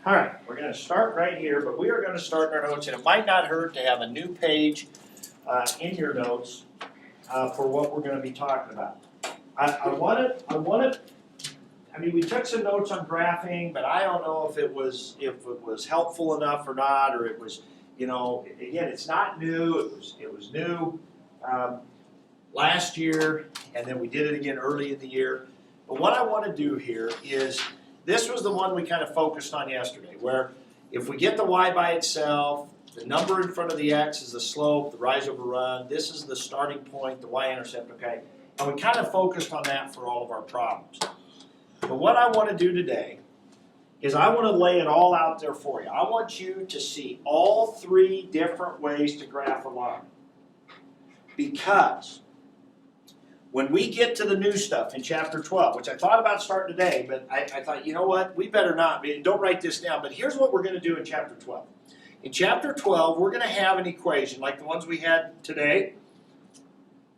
All right, we're going to start right here, but we are going to start in our notes, and it might not hurt to have a new page in your notes for what we're going to be talking about. I mean, we took some notes on graphing, but I don't know if it was helpful enough or not, or it was, you know, again, it's not new. It was new last year, and then we did it again early in the year. But what I want to do here is, this was the one we kind of focused on yesterday, where if we get the y by itself, the number in front of the x is the slope, the rise over run, this is the starting point, the y-intercept, okay? And we kind of focused on that for all of our problems. But what I want to do today is I want to lay it all out there for you. I want you to see all three different ways to graph a line. Because when we get to the new stuff in chapter 12, which I thought about starting today, but I thought, you know what, we better not. Don't write this down, but here's what we're going to do in chapter 12. In chapter 12, we're going to have an equation like the ones we had today,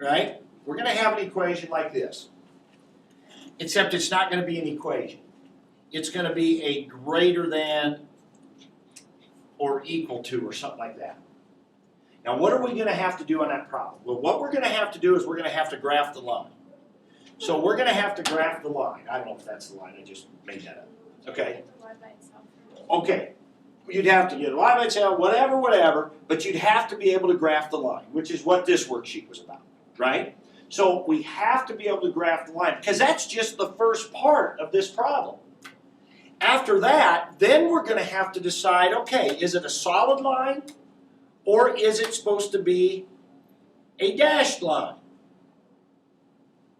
right? We're going to have an equation like this, except it's not going to be an equation. It's going to be a greater than or equal to or something like that. Now, what are we going to have to do on that problem? Well, what we're going to have to do is we're going to have to graph the line. So we're going to have to graph the line. I don't know if that's the line. I just made that up. Okay? Okay. You'd have to get y by itself, whatever, but you'd have to be able to graph the line, which is what this worksheet was about, right? So we have to be able to graph the line, because that's just the first part of this problem. After that, then we're going to have to decide, okay, is it a solid line? Or is it supposed to be a dashed line?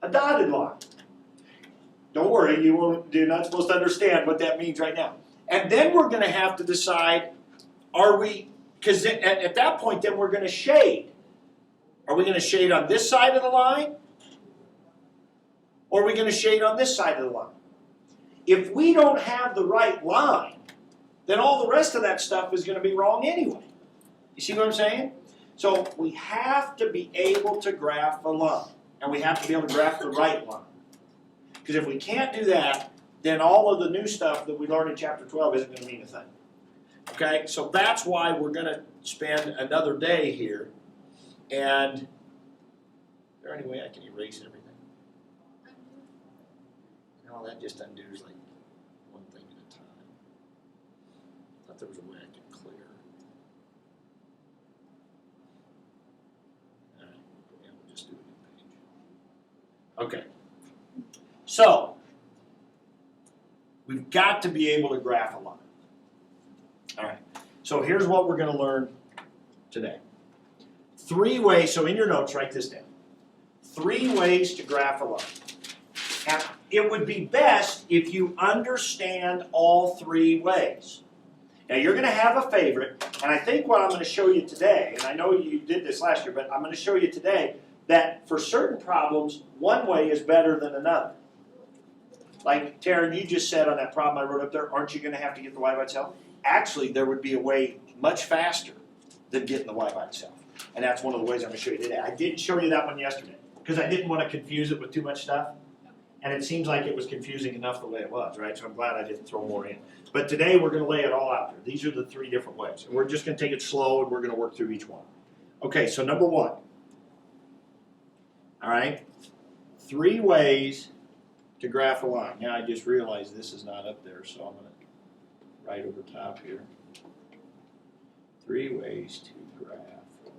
A dotted line? Don't worry, you're not supposed to understand what that means right now. And then we're going to have to decide, because at that point then we're going to shade. Are we going to shade on this side of the line? Or are we going to shade on this side of the line? If we don't have the right line, then all the rest of that stuff is going to be wrong anyway. You see what I'm saying? So we have to be able to graph a line. And we have to be able to graph the right line. Because if we can't do that, then all of the new stuff that we learned in chapter 12 isn't going to mean a thing. Okay? So that's why we're going to spend another day here. And is there any way I can erase everything? No, that just undoes like one thing at a time. I thought there was a way I could clear. We'll just do a new page. Okay. So, we've got to be able to graph a line. All right. So here's what we're going to learn today. 3 ways, so in your notes, write this down. 3 ways to graph a line. And it would be best if you understand all 3 ways. Now you're going to have a favorite, and I think what I'm going to show you today, and I know you did this last year, but I'm going to show you today that for certain problems, one way is better than another. Like, Taryn, you just said on that problem I wrote up there, aren't you going to have to get the y by itself? Actually, there would be a way much faster than getting the y by itself. And that's one of the ways I'm going to show you today. I didn't show you that one yesterday because I didn't want to confuse it with too much stuff. And it seems like it was confusing enough the way it was, right? So I'm glad I didn't throw more in. But today we're going to lay it all out there. These are the 3 different ways. And we're just going to take it slow and we're going to work through each one. Okay, so number 1. All right? 3 ways to graph a line. Now I just realized this is not up there, so I'm going to write over top here. 3 ways to graph a line.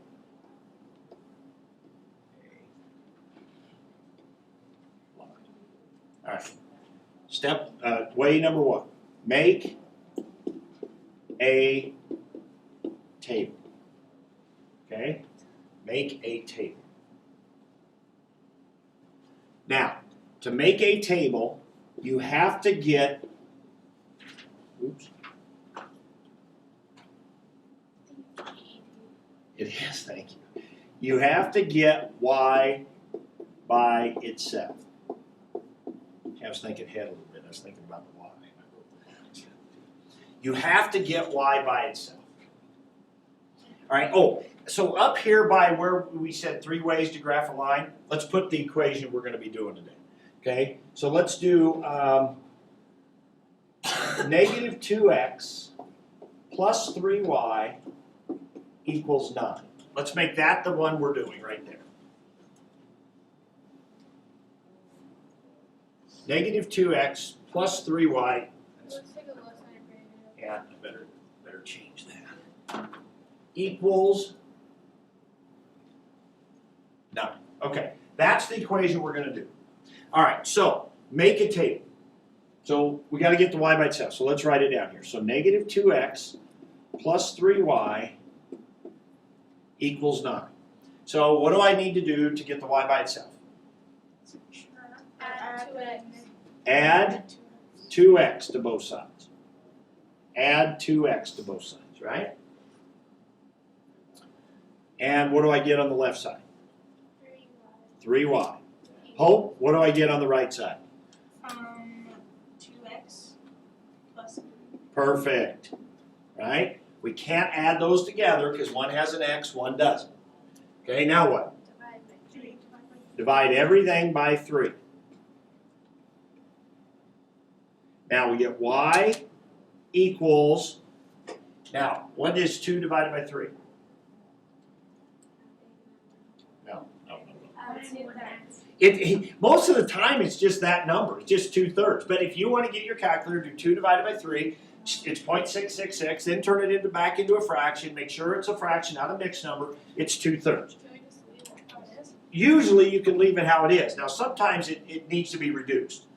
All right. Way number 1. Make a table. Okay? Make a table. Now, to make a table, you have to get, oops. It is, thank you. You have to get y by itself. I was thinking ahead a little bit. I was thinking about the y. You have to get y by itself. All right. Oh, so up here by where we said 3 ways to graph a line, let's put the equation we're going to be doing today. Okay. So let's do negative 2x plus 3y equals 9. Let's make that the one we're doing right there. Negative 2x plus 3y. Let's take a look at it. Yeah, I better change that. Equals 9. Okay, that's the equation we're going to do. All right, so make a table. So we got to get the y by itself. So let's write it down here. So negative 2x plus 3y equals 9. So what do I need to do to get the y by itself? Add 2x. Add 2x to both sides. Add 2x to both sides, right? And what do I get on the left side? 3y. Hope, what do I get on the right side? 2x plus 3. Perfect. Right? We can't add those together because one has an x, one doesn't. Okay, now what? Divide by 3. Divide everything by 3. Now we get y equals, now what is 2 divided by 3? No. Most of the time it's just that number, it's just 2/3. But if you want to get your calculator, do 2 divided by 3, it's 0.666, then turn it back into a fraction, make sure it's a fraction, not a mixed number, it's 2/3. Can we just leave it how it is? Usually you can leave it how it is. Now sometimes it needs to be reduced.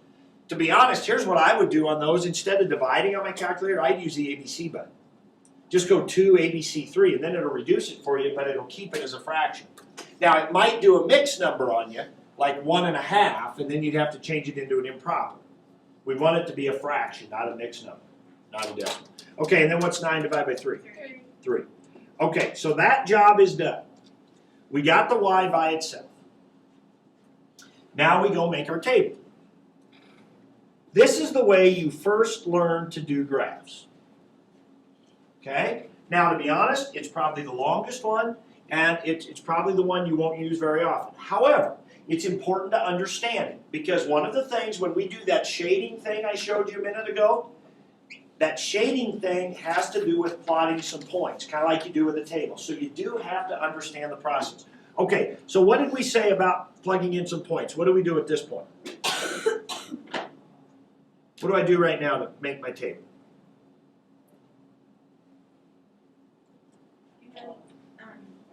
To be honest, here's what I would do on those. Instead of dividing on my calculator, I'd use the ABC button. Just go 2 ABC 3, and then it'll reduce it for you, but it'll keep it as a fraction. Now it might do a mixed number on you, like 1.5, and then you'd have to change it into an improper. We want it to be a fraction, not a mixed number, not a decimal. Okay, and then what's 9 divided by 3? 3. Okay, so that job is done. We got the y by itself. Now we go make our table. This is the way you first learn to do graphs. Okay? Now, to be honest, it's probably the longest one, and it's probably the one you won't use very often. However, it's important to understand it, because one of the things when we do that shading thing I showed you a minute ago, that shading thing has to do with plotting some points, kind of like you do with a table. So you do have to understand the process. Okay, so what did we say about plugging in some points? What do we do at this point? What do I do right now to make my table?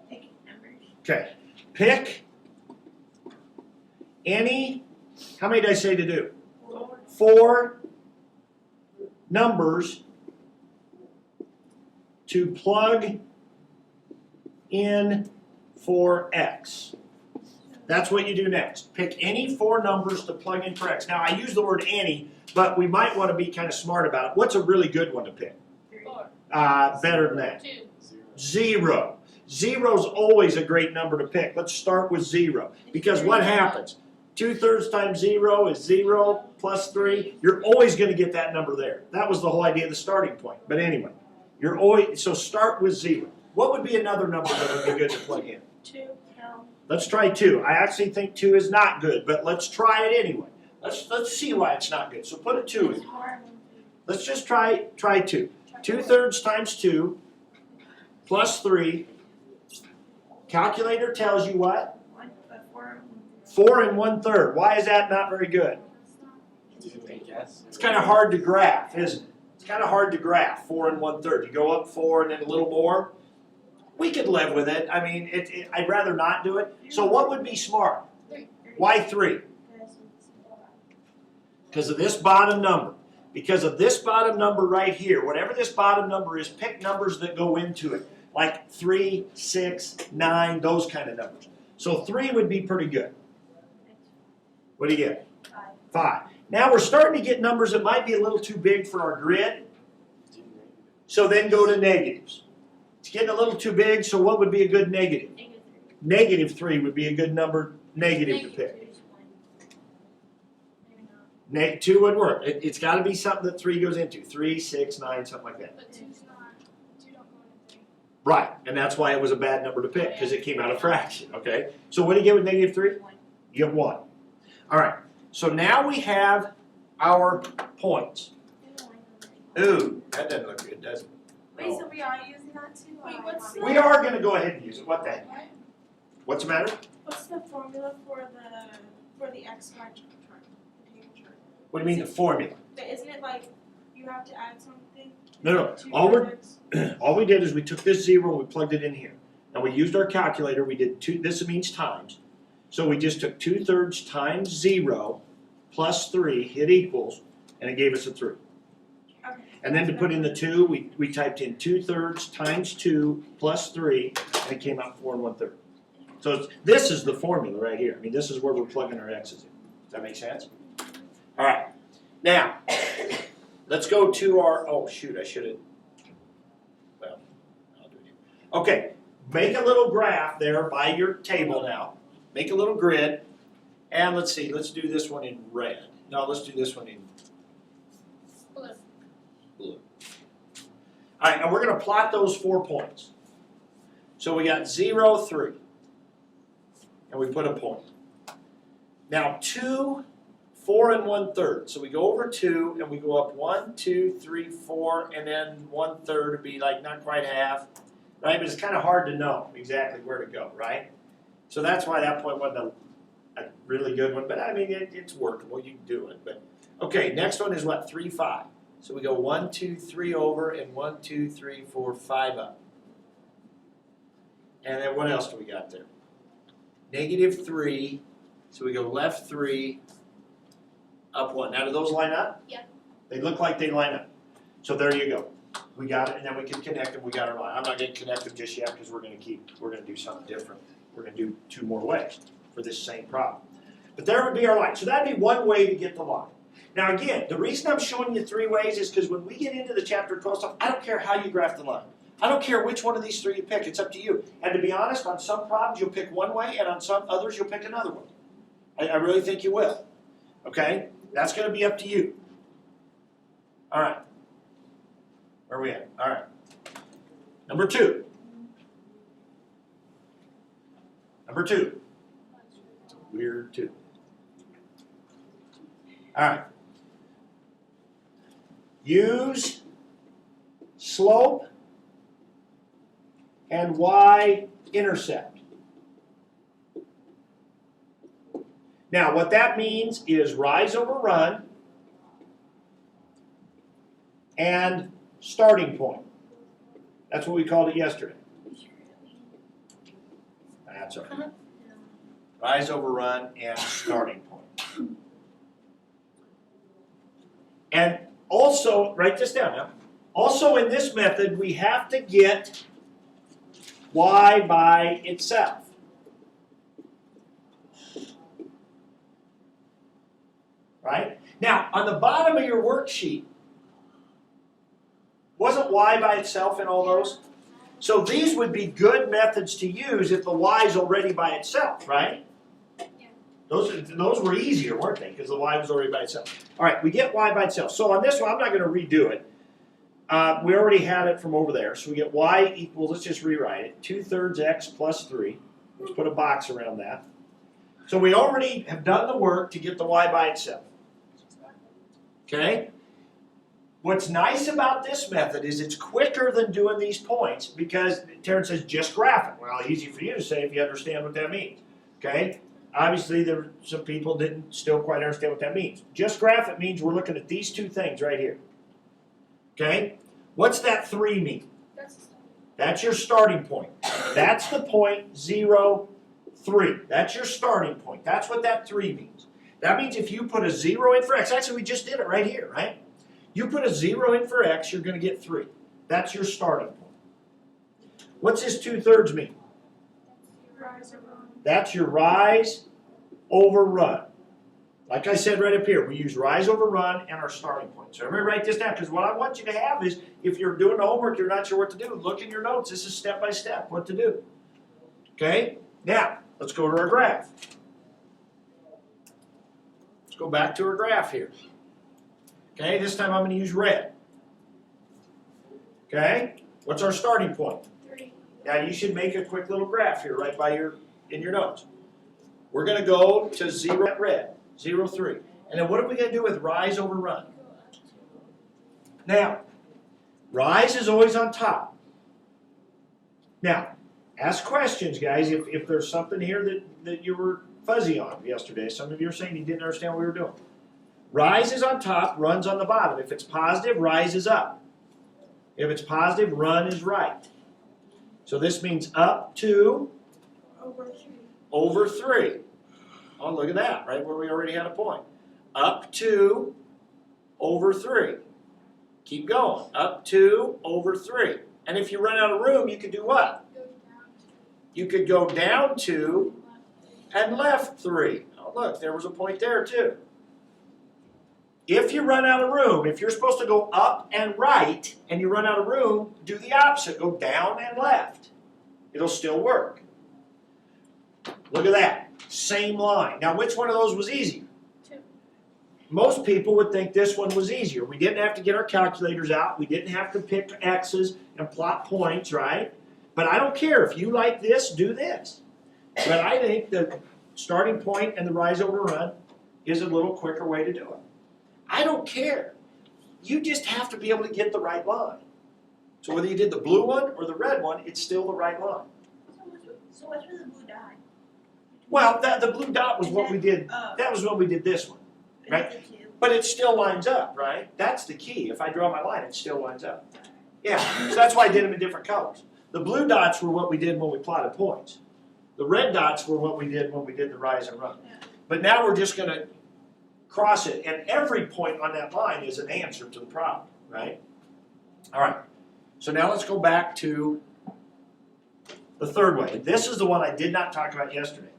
Pick numbers. Okay, pick any, how many did I say to do? 4 numbers to plug in for x. That's what you do next. Pick any 4 numbers to plug in for x. Now, I use the word any, but we might want to be kind of smart about it. What's a really good one to pick? 4. Better than that. 2. 0. 0 is always a great number to pick. Let's start with 0. Because what happens? 2/3 times 0 is 0 plus 3. You're always going to get that number there. That was the whole idea of the starting point. But anyway, you're always, so start with 0. What would be another number that would be good to plug in? 2. No. Let's try 2. I actually think 2 is not good, but let's try it anyway. Let's see why it's not good. So put a 2 in. Let's just try 2. 2/3 times 2 plus 3. Calculator tells you what? 4 1/3. Why is that not very good? It's kind of hard to graph, isn't it? It's kind of hard to graph, 4 1/3. You go up 4 and then a little more. We could live with it. I mean, I'd rather not do it. So what would be smart? 3. Why 3? Because of this bottom number. Because of this bottom number right here. Whatever this bottom number is, pick numbers that go into it. Like 3, 6, 9, those kind of numbers. So 3 would be pretty good. What do you get? 5. Now we're starting to get numbers that might be a little too big for our grid. So then go to negatives. It's getting a little too big, so what would be a good negative? Negative 3 would be a good number, negative to pick. 2 would work. It's got to be something that 3 goes into. 3, 6, 9, something like that. But 2's not. 2 don't go into 3. Right, and that's why it was a bad number to pick, because it came out of fraction, okay? So what do you get with negative 3? You get 1. All right, so now we have our points. Ooh, that doesn't look good, does it? Wait, so we are using that too? Wait, what's We are gonna go ahead and use it. What the heck? What's the matter? What's the formula for the XY chart, the table chart? What do you mean the formula? But isn't it like you have to add something? No. Two All we did is we took this 0 and we plugged it in here. Now we used our calculator. We did this means times. So we just took 2/3 times 0 plus 3, hit equals, and it gave us a 3. Okay. And then to put in the 2, we typed in 2/3 times 2 plus 3, and it came out 4 1/3. So this is the formula right here. I mean, this is where we're plugging our x's in. Does that make sense? All right. Now, let's go to our, oh shoot, I should have, well, I'll do it here. Okay, make a little graph there by your table now. Make a little grid. And let's see, let's do this one in red. No, let's do this one in Blue. blue. All right, and we're going to plot those 4 points. So we got 0, 3. And we put a point. Now 2, 4 1/3. So we go over 2 and we go up 1, 2, 3, 4, and then 1/3 would be like not quite half, right? But it's kind of hard to know exactly where to go, right? So that's why that point wasn't a really good one. But I mean, it's workable. You can do it. But okay, next one is what? 3, 5. So we go 1, 2, 3 over and 1, 2, 3, 4, 5 up. And then what else do we got there? -3, so we go left 3, up 1. Now do those line up? Yeah. They look like they line up. So there you go. We got it, and then we can connect them. We got our line. I'm not going to connect them just yet because we're going to do something different. We're going to do 2 more ways for this same problem. But there would be our line. So that'd be one way to get the line. Now again, the reason I'm showing you 3 ways is because when we get into the chapter 12 stuff, I don't care how you graph the line. I don't care which one of these 3 you pick. It's up to you. And to be honest, on some problems you'll pick one way, and on some others you'll pick another way. I really think you will. Okay? That's going to be up to you. All right. Where are we at? All right. Number 2. Number 2. It's a weird 2. All right. Use slope and y-intercept. Now, what that means is rise over run and starting point. That's what we called it yesterday. That's all right. Rise over run and starting point. And also, write this down now. Also in this method, we have to get y by itself. Right? Now, on the bottom of your worksheet, wasn't y by itself in all those? So these would be good methods to use if the y is already by itself, right? Yeah. Those were easier, weren't they? Because the y was already by itself. All right, we get y by itself. So on this one, I'm not going to redo it. We already had it from over there. So we get y equals, let's just rewrite it, 2/3 x plus 3. Let's put a box around that. So we already have done the work to get the y by itself. Okay? What's nice about this method is it's quicker than doing these points because Terrence says just graph it. Well, easy for you to say if you understand what that means. Okay? Obviously, there were some people didn't still quite understand what that means. Just graph it means we're looking at these 2 things right here. Okay? What's that 3 mean? That's your starting point. That's the point 0, 3. That's your starting point. That's what that 3 means. That means if you put a 0 in for x, actually we just did it right here, right? You put a 0 in for x, you're going to get 3. That's your starting point. What's this 2/3 mean? Rise over run. That's your rise over run. Like I said right up here, we use rise over run and our starting point. So everybody write this down because what I want you to have is if you're doing the homework, you're not sure what to do, look in your notes. This is step by step what to do. Okay? Now, let's go to our graph. Let's go back to our graph here. Okay, this time I'm going to use red. Okay, what's our starting point? 3. Now you should make a quick little graph here right by in your notes. We're going to go to 0 at red, 0, 3. And then what are we going to do with rise over run? Now, rise is always on top. Now, ask questions, guys, if there's something here that you were fuzzy on yesterday. Some of you are saying you didn't understand what we were doing. Rise is on top, run's on the bottom. If it's positive, rise is up. If it's positive, run is right. So this means up to over 3. Oh, look at that, right where we already had a point. Up to over 3. Keep going. Up to over 3. And if you run out of room, you could do what? You could go down 2 and left 3. Oh, look, there was a point there too. If you run out of room, if you're supposed to go up and right, and you run out of room, do the opposite. Go down and left. It'll still work. Look at that. Same line. Now, which one of those was easier? 2. Most people would think this one was easier. We didn't have to get our calculators out. We didn't have to pick X's and plot points, right? But I don't care. If you like this, do this. But I think the starting point and the rise over run is a little quicker way to do it. I don't care. You just have to be able to get the right line. So whether you did the blue one or the red one, it's still the right line. So what's with the blue dot? Well, the blue dot was what we did. That was when we did this one, right? But it still lines up, right? That's the key. If I draw my line, it still lines up. Yeah, so that's why I did them in different colors. The blue dots were what we did when we plotted points. The red dots were what we did when we did the rise and run. But now we're just going to cross it, and every point on that line is an answer to the problem, right? All right, so now let's go back to the third way. This is the one I did not talk about yesterday.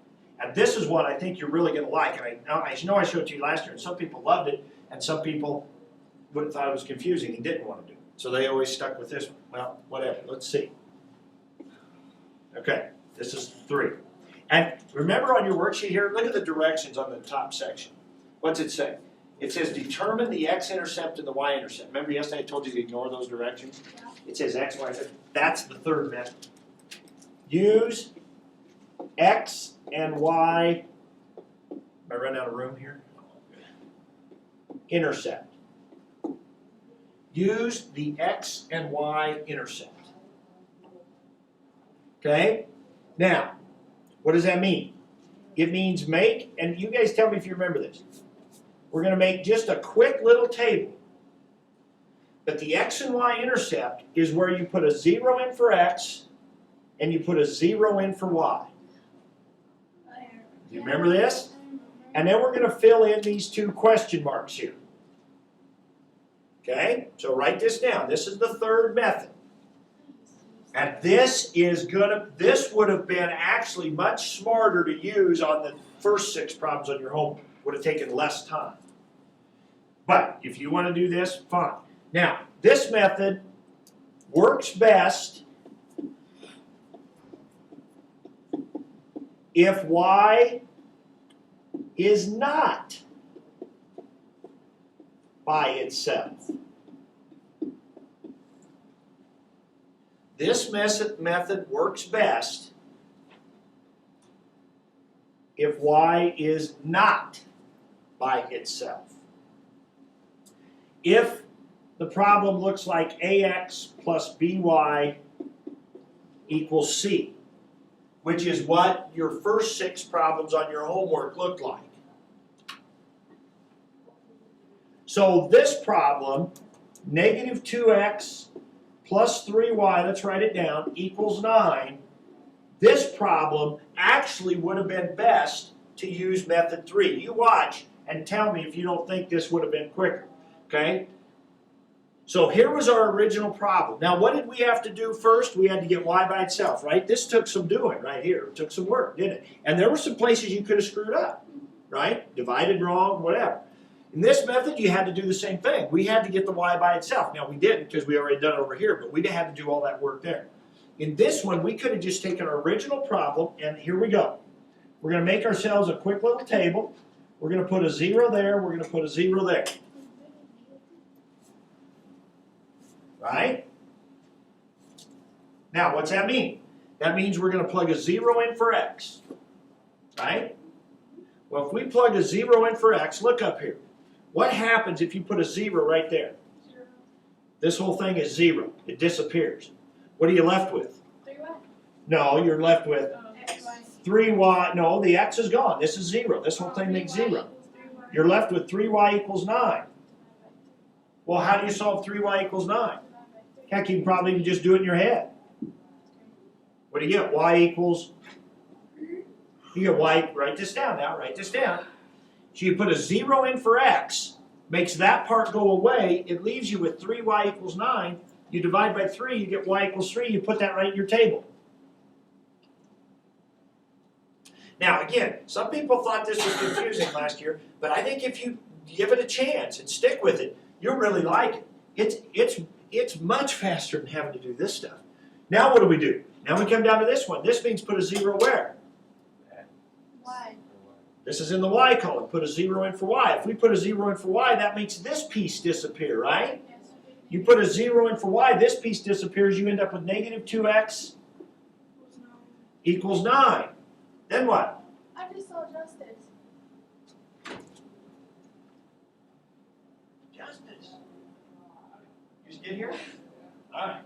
And this is one I think you're really going to like. And I know I showed it to you last year, and some people loved it, and some people would have thought it was confusing and didn't want to do it. So they always stuck with this one. Well, whatever. Let's see. Okay, this is 3. And remember on your worksheet here, look at the directions on the top section. What's it say? It says determine the x-intercept and the y-intercept. Remember yesterday I told you to ignore those directions? Yeah. It says x, y, z. That's the third method. Use x and y. Am I running out of room here? Intercept. Use the x and y intercept. Okay? Now, what does that mean? It means make, and you guys tell me if you remember this. We're going to make just a quick little table. But the x and y intercept is where you put a 0 in for x and you put a 0 in for y. Do you remember this? And then we're going to fill in these 2 question marks here. Okay? So write this down. This is the third method. And this would have been actually much smarter to use on the first 6 problems on your homework. Would have taken less time. But if you want to do this, fine. Now, this method works best if y is not by itself. This method works best if y is not by itself. If the problem looks like ax plus by equals c, which is what your first 6 problems on your homework look like. So this problem, negative 2x plus 3y, let's write it down, equals 9. This problem actually would have been best to use method 3. You watch and tell me if you don't think this would have been quicker, okay? So here was our original problem. Now what did we have to do first? We had to get y by itself, right? This took some doing right here. It took some work, didn't it? And there were some places you could have screwed up, right? Divided wrong, whatever. In this method, you had to do the same thing. We had to get the y by itself. Now we didn't because we already done it over here, but we had to do all that work there. In this one, we could have just taken our original problem, and here we go. We're going to make ourselves a quick little table. We're going to put a 0 there. We're going to put a 0 there. Right? Now, what's that mean? That means we're going to plug a 0 in for x. Right? Well, if we plug a 0 in for x, look up here. What happens if you put a 0 right there? 0. This whole thing is 0. It disappears. What are you left with? 3y. No, you're left with X, Y. 3y. No, the x is gone. This is 0. This whole thing makes 0. You're left with 3y equals 9. Well, how do you solve 3y equals 9? Heck, you can probably just do it in your head. What do you get? Y equals, you get y, write this down now, write this down. So you put a 0 in for x, makes that part go away, it leaves you with 3y equals 9. You divide by 3, you get y equals 3, you put that right in your table. Now again, some people thought this was confusing last year, but I think if you give it a chance and stick with it, you'll really like it. It's much faster than having to do this stuff. Now what do? Now we come down to this one. This means put a 0 where? Y. This is in the y column. Put a 0 in for y. If we put a 0 in for y, that makes this piece disappear, right? Yes. You put a 0 in for y, this piece disappears. You end up with negative 2x equals 9. Then what? I just saw justice. Justice. You just get here? All right.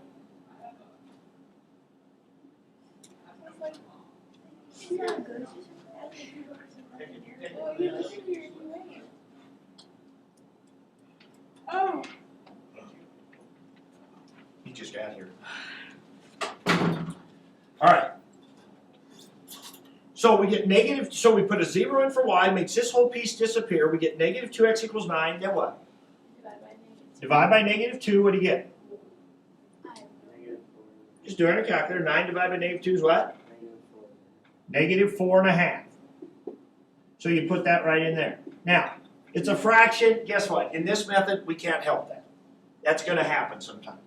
I was like, she's not good. Well, you were sitting here and you ran. Oh. He just got here. All right. So we get negative, so we put a 0 in for y, makes this whole piece disappear. We get negative 2x equals 9, then what? Divide by negative 2. Divide by negative 2, what do you get? 5. Just do it on a calculator. 9 divided by negative 2 is what? Negative 4.5. So you put that right in there. Now, it's a fraction. Guess what? In this method, we can't help that. That's going to happen sometimes.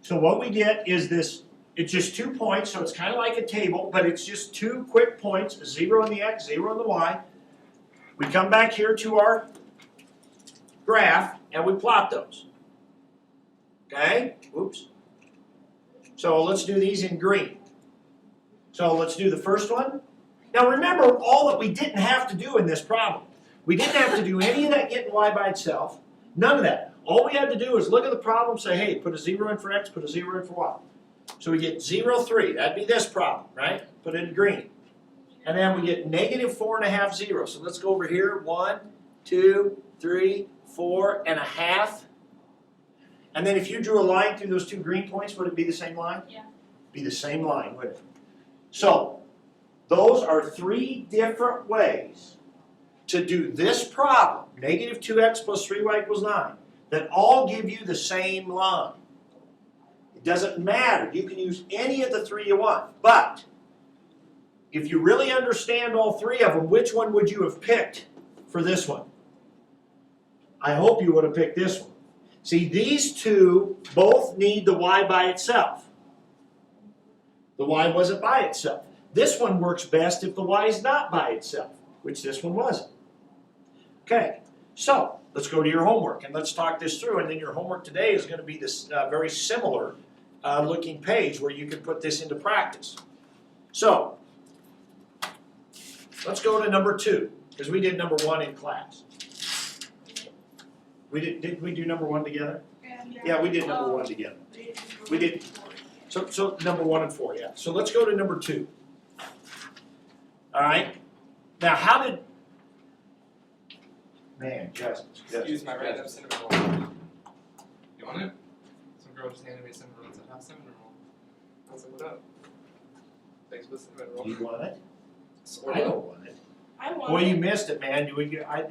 So what we get is this, it's just 2 points, so it's kind of like a table, but it's just 2 quick points, 0 in the x, 0 in the y. We come back here to our graph, and we plot those. Okay? Oops. So let's do these in green. So let's do the first one. Now remember all that we didn't have to do in this problem. We didn't have to do any of that getting y by itself. None of that. All we had to do is look at the problem, say, hey, put a 0 in for x, put a 0 in for y. So we get 0, 3. That'd be this problem, right? Put it in green. And then we get negative 4.5, 0. So let's go over here. 1, 2, 3, 4.5. And then if you drew a line through those 2 green points, would it be the same line? Yeah. Be the same line, wouldn't it? So those are 3 different ways to do this problem, negative 2x plus 3y equals 9, that all give you the same line. It doesn't matter. You can use any of the 3 you want. But if you really understand all 3 of them, which one would you have picked for this one? I hope you would have picked this one. See, these 2 both need the y by itself. The y wasn't by itself. This one works best if the y is not by itself, which this one wasn't. Okay, so let's go to your homework and let's talk this through. And then your homework today is going to be this very similar looking page where you can put this into practice. So let's go to number 2 because we did number 1 in class. Did we do number 1 together? Yeah, we did number 1 together. We did. So number 1 and 4, yeah. So let's go to number 2. All right. Now, how did? Man, Justin. Excuse my random cinnamon roll. You want it? Some girl just handed me a cinnamon roll and said, "Have cinnamon roll." I was like, "What up?" Thanks for the cinnamon roll. Do you want it? Sort I of. don't want it. I want Well, you it. missed it, man.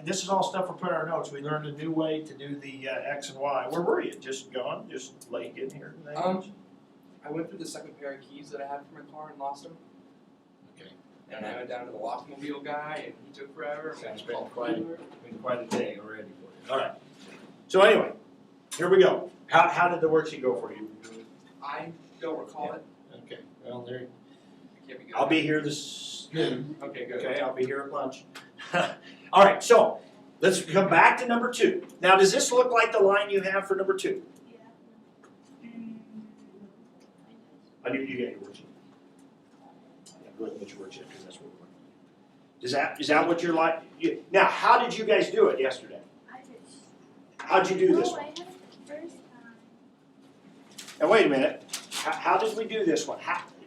This is all stuff we put in our notes. We learned a new way to do the X and Y. Where were you? Just gone? Just late in here today? I went through the second pair of keys that I had for my car and lost them. Okay. And I went down to the lockmobile guy, and he took forever. So it's I been called quite Uber. a day already for you. All right. So anyway, here we go. How did the worksheet go for you? I don't recall it. Okay. Well, there. I can't be good. I'll be here this noon. Okay, good. Okay, I'll be here at lunch. All right, so let's come back to number 2. Now, does this look like the line you have for number 2? I knew you get your worksheet. Yeah, go ahead and get your worksheet because that's what we're doing. Is that what you're like? Now, how did you guys do it yesterday? I just. How'd you do this No, one? I had it the first time. And wait a minute, how did we do this one?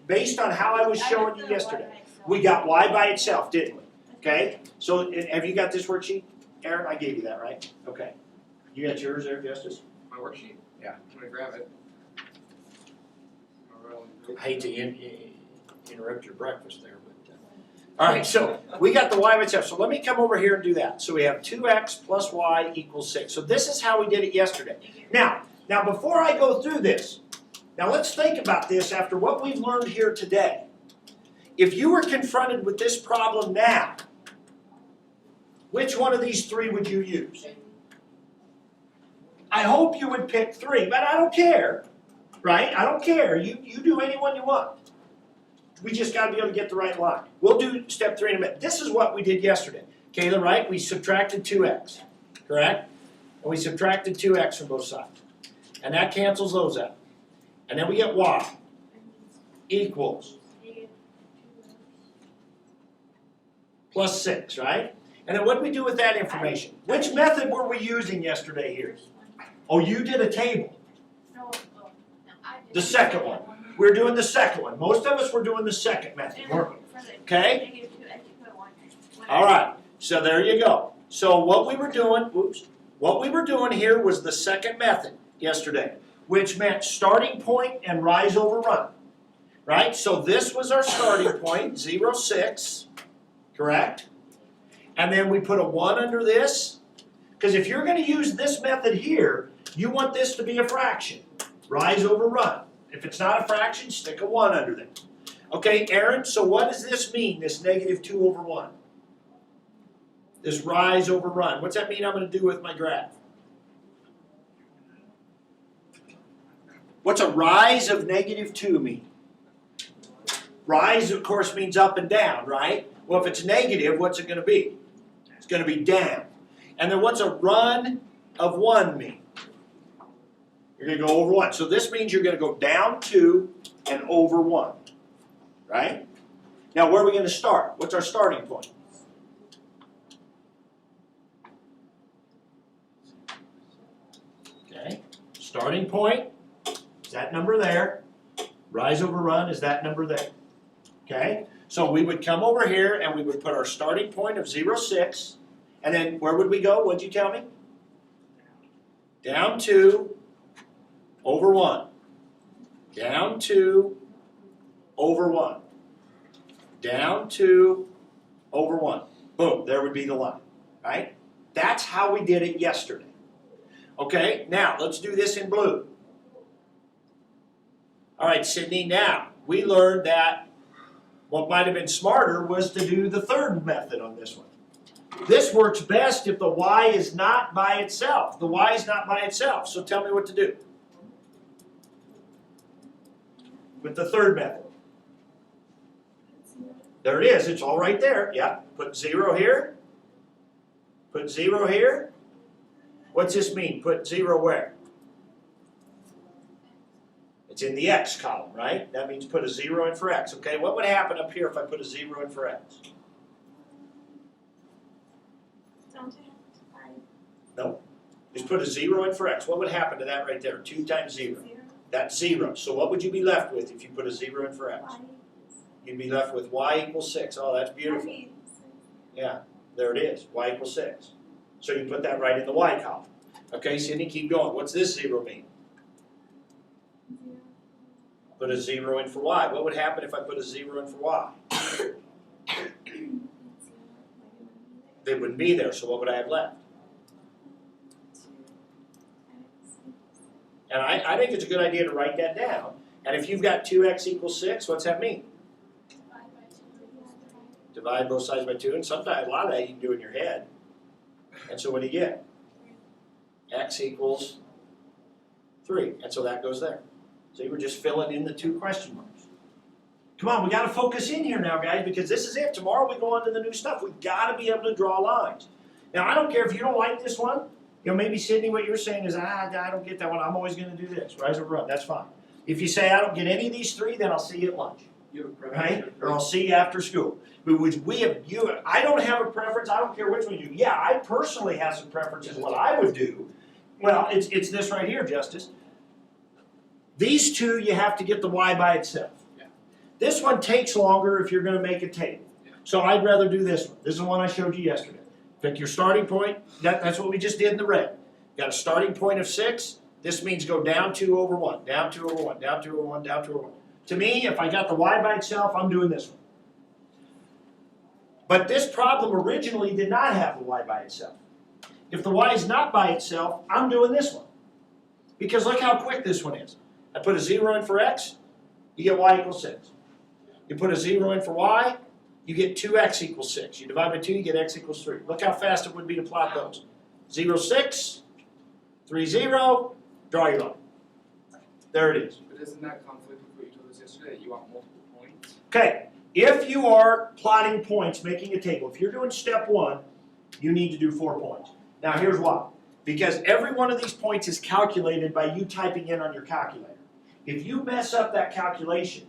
Based on how I was showing you yesterday, we got y by itself, didn't we? Okay, so have you got this worksheet? Aaron, I gave you that, right? Okay. You got yours there, Justice? My worksheet? Yeah. I'm gonna grab it. I hate to interrupt your breakfast there, but. All right, so we got the y by itself. So let me come over here and do that. So we have 2x plus y equals 6. So this is how we did it yesterday. Now before I go through this, now let's think about this after what we've learned here today. If you were confronted with this problem now, which one of these three would you use? I hope you would pick 3, but I don't care, right? I don't care. You do any one you want. We just got to be able to get the right line. We'll do step 3 in a minute. This is what we did yesterday. Kayla, right? We subtracted 2x, correct? And we subtracted 2x from both sides. And that cancels those out. And then we get y equals plus 6, right? And then what did we do with that information? Which method were we using yesterday here? Oh, you did a table. The second one. We're doing the second one. Most of us were doing the second method, weren't we? Okay? All right. So there you go. So what we were doing here was the second method yesterday, which meant starting point and rise over run. Right? So this was our starting point, 0, 6, correct? And then we put a 1 under this, because if you're going to use this method here, you want this to be a fraction. Rise over run. If it's not a fraction, stick a 1 under there. Okay, Aaron, so what does this mean, this negative 2 over 1? This rise over run. What's that mean I'm going to do with my graph? What's a rise of negative 2 mean? Rise, of course, means up and down, right? Well, if it's negative, what's it going to be? It's going to be down. And then what's a run of 1 mean? You're going to go over 1. So this means you're going to go down 2 and over 1. Right? Now, where are we going to start? What's our starting point? Okay. Starting point is that number there. Rise over run is that number there. Okay? So we would come over here and we would put our starting point of 0, 6. And then where would we go? What'd you tell me? Down 2. Over 1. Down 2, over 1. Down 2, over 1. Boom, there would be the line, right? That's how we did it yesterday. Okay, now let's do this in blue. All right, Sydney, now we learned that what might have been smarter was to do the third method on this one. This works best if the y is not by itself. The y is not by itself, so tell me what to do. With the third method. There it is. It's all right there. Yeah. Put 0 here. Put 0 here. What's this mean? Put 0 where? It's in the x column, right? That means put a 0 in for x. Okay, what would happen up here if I put a 0 in for x? No. Just put a 0 in for x. What would happen to that right there? 2 times 0. That's 0. So what would you be left with if you put a 0 in for x? You'd be left with y equals 6. Oh, that's beautiful. Yeah, there it is. Y equals 6. So you put that right in the y column. Okay, Sydney, keep going. What's this 0 mean? Put a 0 in for y. What would happen if I put a 0 in for y? It wouldn't be there, so what would I have left? And I think it's a good idea to write that down. And if you've got 2x equals 6, what's that mean? Divide both sides by 2. And sometimes, a lot of that you can do in your head. And so what do you get? X equals 3. And so that goes there. So you were just filling in the 2 question marks. Come on, we got to focus in here now, guys, because this is it. Tomorrow we go on to the new stuff. We've got to be able to draw lines. Now, I don't care if you don't like this one. You know, maybe, Sydney, what you're saying is, I don't get that one. I'm always going to do this. Rise over run. That's fine. If you say, I don't get any of these 3, then I'll see you at lunch. Right? Or I'll see you after school. I don't have a preference. I don't care which one you do. Yeah, I personally have some preferences what I would do. Well, it's this right here, Justice. These two, you have to get the y by itself. Yeah. This one takes longer if you're going to make a table. Yeah. So I'd rather do this one. This is the one I showed you yesterday. Pick your starting point. That's what we just did in the red. Got a starting point of 6. This means go down 2 over 1, down 2 over 1, down 2 over 1, down 2 over 1. To me, if I got the y by itself, I'm doing this one. But this problem originally did not have the y by itself. If the y is not by itself, I'm doing this one. Because look how quick this one is. I put a 0 in for x, you get y equals 6. You put a 0 in for y, you get 2x equals 6. You divide by 2, you get x equals 3. Look how fast it would be to plot those. 0, 6, 3, 0, draw your line. There it is. But doesn't that conflict with what you told us yesterday, that you want multiple points? Okay, if you are plotting points, making a table, if you're doing step 1, you need to do 4 points. Now here's why. Because every one of these points is calculated by you typing in on your calculator. If you mess up that calculation,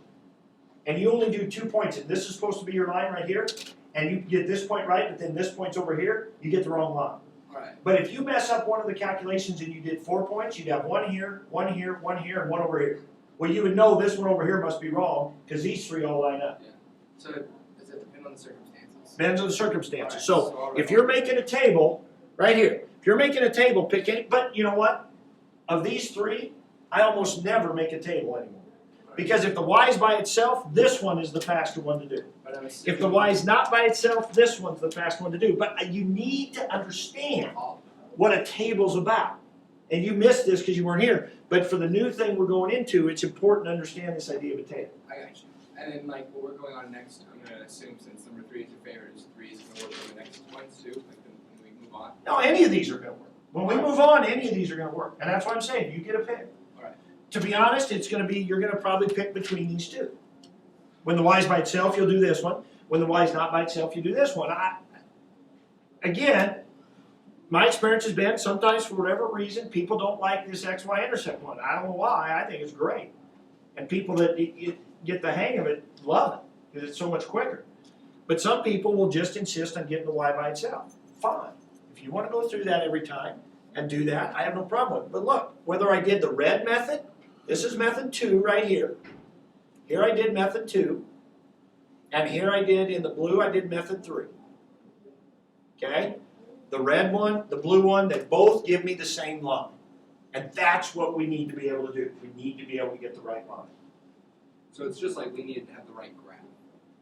and you only do 2 points, and this is supposed to be your line right here, and you get this point right, but then this point's over here, you get the wrong line. Alright. But if you mess up one of the calculations and you did 4 points, you'd have 1 here, 1 here, 1 here, and 1 over here. Well, you would know this one over here must be wrong, because these 3 all line up. So does it depend on the circumstances? Depends on the circumstances. Alright, So I'll if write you're down. making a table, right here, if you're making a table, pick any, but you know what? Of these 3, I almost never make a table anymore. Because if the y is by itself, this one is the faster one to do. But I'm If the y is not by itself, this one's the fast one to do. But you need to understand what a table's about. And you missed this because you weren't here. But for the new thing we're going into, it's important to understand this idea of a table. I got you. And then like what we're going on next, I'm gonna assume since number 3 is your favorite, is 3 is gonna work for the next ones too, like when we move on. No, any of these are going to work. When we move on, any of these are going to work. And that's what I'm saying. You get a pick. Alright. To be honest, it's going to be, you're going to probably pick between these two. When the y is by itself, you'll do this one. When the y is not by itself, you do this one. Again, my experience has been sometimes for whatever reason, people don't like this XY intercept one. I don't know why. I think it's great. And people that get the hang of it love it because it's so much quicker. But some people will just insist on getting the y by itself. Fine. If you want to go through that every time and do that, I have no problem with it. But look, whether I did the red method, this is method 2 right here. Here I did method 2. And here I did, in the blue, I did method 3. Okay? The red one, the blue one, they both give me the same line. And that's what we need to be able to do. We need to be able to get the right line. So it's just like we needed to have the right graph.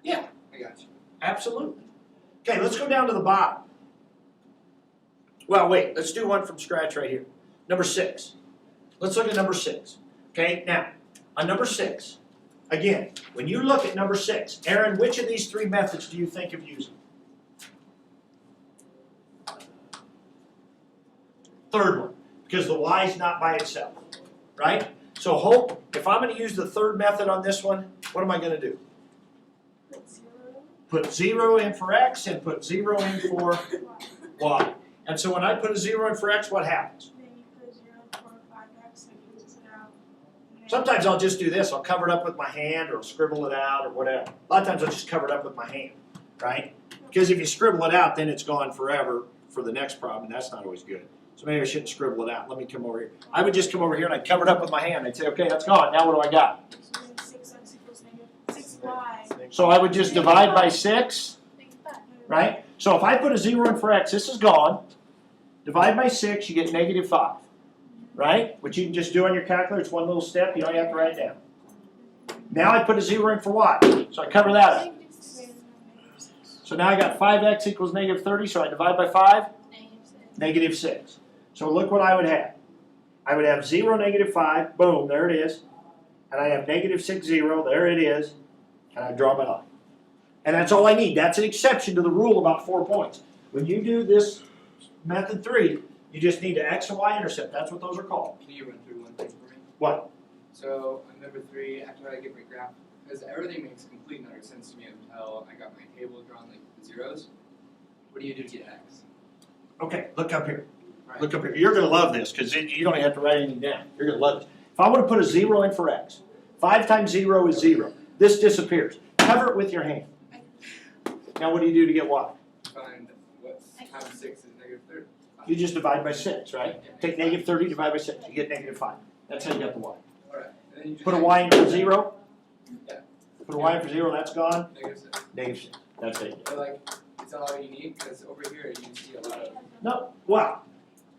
Yeah, I got you. absolutely. Okay, let's go down to the bottom. Well, wait, let's do one from scratch right here. Number 6. Let's look at number 6. Okay, now, on number 6, again, when you look at number 6, Aaron, which of these 3 methods do you think of using? Third one, because the y is not by itself, right? So hope, if I'm going to use the third method on this one, what am I going to do? Put 0. Put 0 in for x and put 0 in for y. And so when I put a 0 in for x, what happens? Then you put 0 for 5x and cancels it out. And then Sometimes I'll just do this. I'll cover it up with my hand or I'll scribble it out or whatever. A lot of times I'll just cover it up with my hand, right? Because if you scribble it out, then it's gone forever for the next problem, and that's not always good. So maybe I shouldn't scribble it out. Let me come over here. I would just come over here and I'd cover it up with my hand. I'd say, okay, that's gone. Now what do I got? So then 6x equals negative 6y. So I would just divide by 6, right? So if I put a 0 in for x, this is gone. Divide by 6, you get negative 5, right? Which you can just do on your calculator. It's one little step. You don't have to write it down. Now I put a 0 in for y. So I cover that up. So now I got 5x equals negative 30. So I divide by 5, negative 6. So look what I would have. I would have 0, negative 5. Boom, there it is. And I have negative 6, 0. There it is. And I draw my line. And that's all I need. That's an exception to the rule about 4 points. When you do this method 3, you just need to x and y intercept. That's what those are called. Can you run through one thing for me? What? So on number 3, after I get my graph, because everything makes complete and utter sense to me until I got my table drawn like the zeros. What do you do to get x? Okay, look up here. Right. Look up here. You're going to love this because you don't even have to write anything down. You're going to love this. If I want to put a 0 in for x, 5 times 0 is 0. This disappears. Cover it with your hand. Now what do you do to get y? Find what times 6 is negative 30. You just divide by 6, right? Take negative 30, divide by 6. You get negative 5. That's how you got the y. Alright, and And you just Put a y in for 0. Yeah. Put a y in for 0, that's gone. -6. -6. That's it. But like, it's all you need because over here you see a lot of. No, well,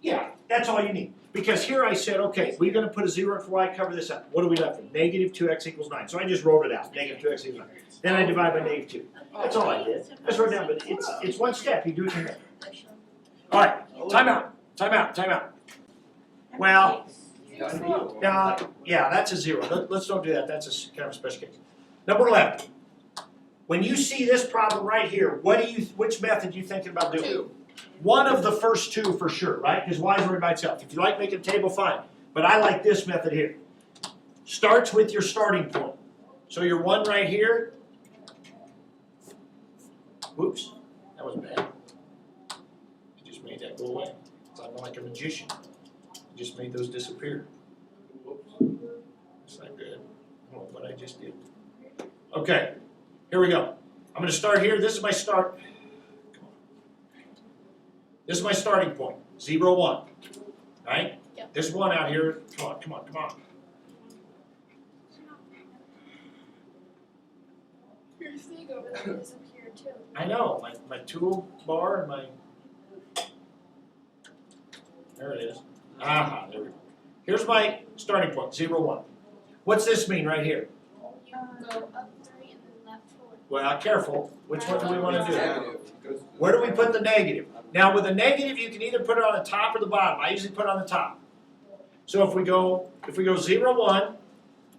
yeah, that's all you need. Because here I said, okay, we're going to put a 0 in for y, cover this up. What are we left with? -2x equals 9. So I just wrote it out. -2x equals 9. Then I divide by -2. That's all I did. I just wrote it down, but it's one step. You do it in there. All right, time out. Time out. Time out. Well, yeah, that's a 0. Let's don't do that. That's a kind of a special case. Number 11. When you see this problem right here, which method are you thinking about doing? 2. One of the first two for sure, right? Because y is already by itself. If you like making a table, fine. But I like this method here. Starts with your starting point. So your 1 right here. Whoops, that was bad. I just made that go away. So I'm like a magician. I just made those disappear. Whoops, that's not good. I don't know what I just did. Okay, here we go. I'm going to start here. This is my start. This is my starting point, 0, 1, right? Yep. There's 1 out here. Come on, come on, come on. Your thing over there disappeared too. I know, my tool bar and my, there it is. Aha, there we go. Here's my starting point, 0, 1. What's this mean right here? You go up 3 and then left 4. Well, careful, which one do we want to do? Negative. Where do we put the negative? Now with a negative, you can either put it on the top or the bottom. I usually put it on the top. So if we go 0, 1,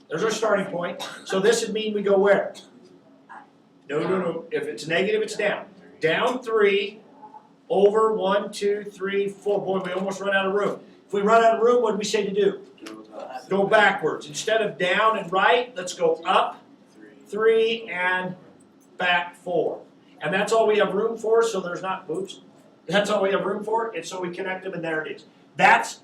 there's our starting point. So this would mean we go where? No. If it's negative, it's down. Down 3, over 1, 2, 3, 4. Boy, we almost run out of room. If we run out of room, what do we say to do? Go backwards. Instead of down and right, let's go up 3 and back 4. And that's all we have room for, so there's not, oops. That's all we have room for, and so we connect them, and there it is. That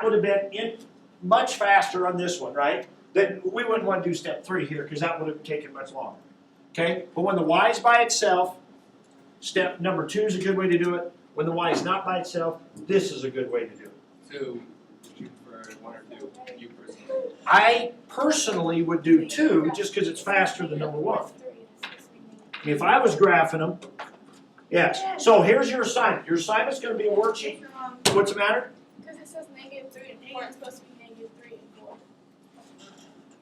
would have been much faster on this one, right? Then we wouldn't want to do step 3 here, because that would have taken much longer. Okay? But when the y is by itself, step number 2 is a good way to do it. When the y is not by itself, this is a good way to do it. 2. Would you prefer 1 or 2? You personally. I personally would do 2, just because it's faster than number 1. If I was graphing them, yes. So here's your assignment. Your assignment's going to be a worksheet. What's the matter? Because it says -3 and 4, it's supposed to be -3 and 4.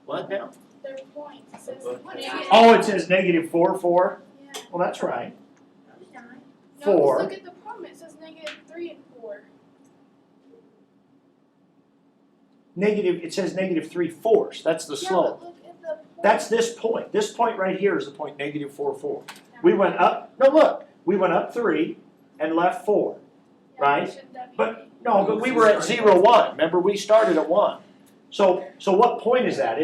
What now? Their points. It says negative. Oh, it says -4, 4. Yeah. Well, that's right. No, 4. look at the problem. It says -3 and 4. It says -3/4. That's the slope. Yeah, but look at the point. That's this point. This point right here is the point -4, 4. We went up. No, look. We went up 3 and left 4. Yeah, right? shouldn't that be But no, but we were at 0, 1. Remember, we started at 1. So what point is that?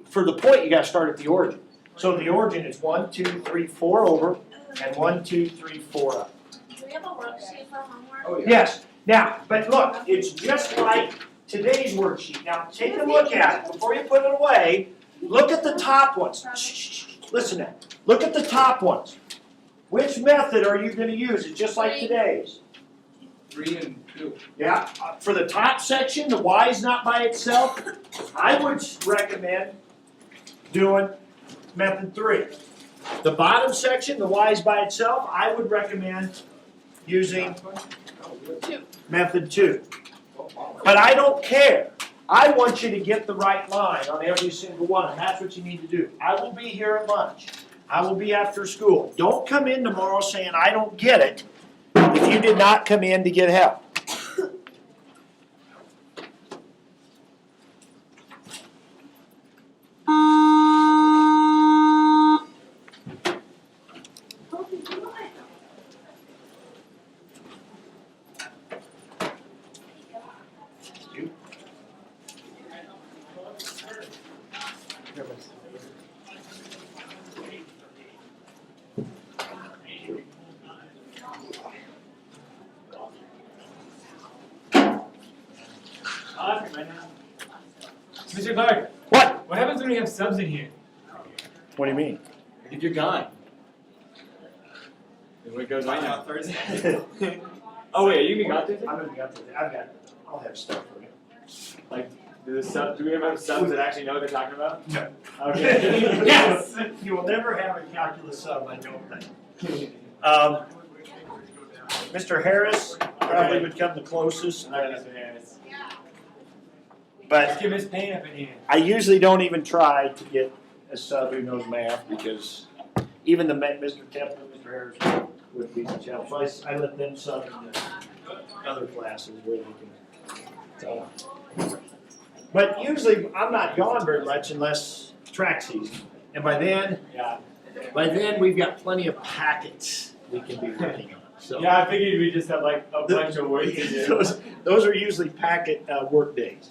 For the point, you got to start at the origin. So the origin is 1, 2, 3, 4 over, and 1, 2, 3, 4 up. Do we have a worksheet for homework? Oh, yeah. Yes. Now, but look, it's just like today's worksheet. Now, take a look at it before you put it away. Look at the top ones. Shh. Listen now. Look at the top ones. Which method are you going to use? It's just like today's. 3 and 2. Yeah. For the top section, the y is not by itself. I would recommend doing method 3. The bottom section, the y is by itself. I would recommend using method 2. But I don't care. I want you to get the right line on every single one, and that's what you need to do. I will be here at lunch. I will be after school. Don't come in tomorrow saying I don't get it if you did not come in to get help. Mr. Clark, What? what happens when we have subs in here? What do you mean? If you're gone. What goes Find on? out Thursday. Oh wait, are you gonna be gone Thursday? I'm gonna be up to I've got. I'll have stuff for you. Like Do we ever have subs that actually know what they're talking about? No. Okay. Yes! You will never have a calculus sub, I don't think. Mr. Harris probably would come the closest, but Let's get Miss Payne up in here. I usually don't even try to get a sub who knows math because even Mr. Temple and Mr. Harris would be the challenge. So I let them sub in the other classes where they can. But usually I'm not gone very much unless track season, and by then we've got plenty of packets we can be working on. So Yeah, I figured we just have like a bunch of work to do. those are usually packet work days.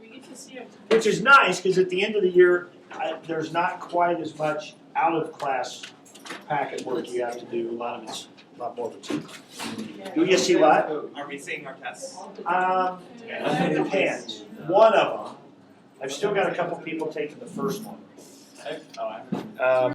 We get to see it. Which is nice, because at the end of the year, there's not quite as much out-of-class packet work you have to do. A lot more of it's. Do you see what? Are we seeing our tests? It depends. One of them. I've still got a couple people taking the first one.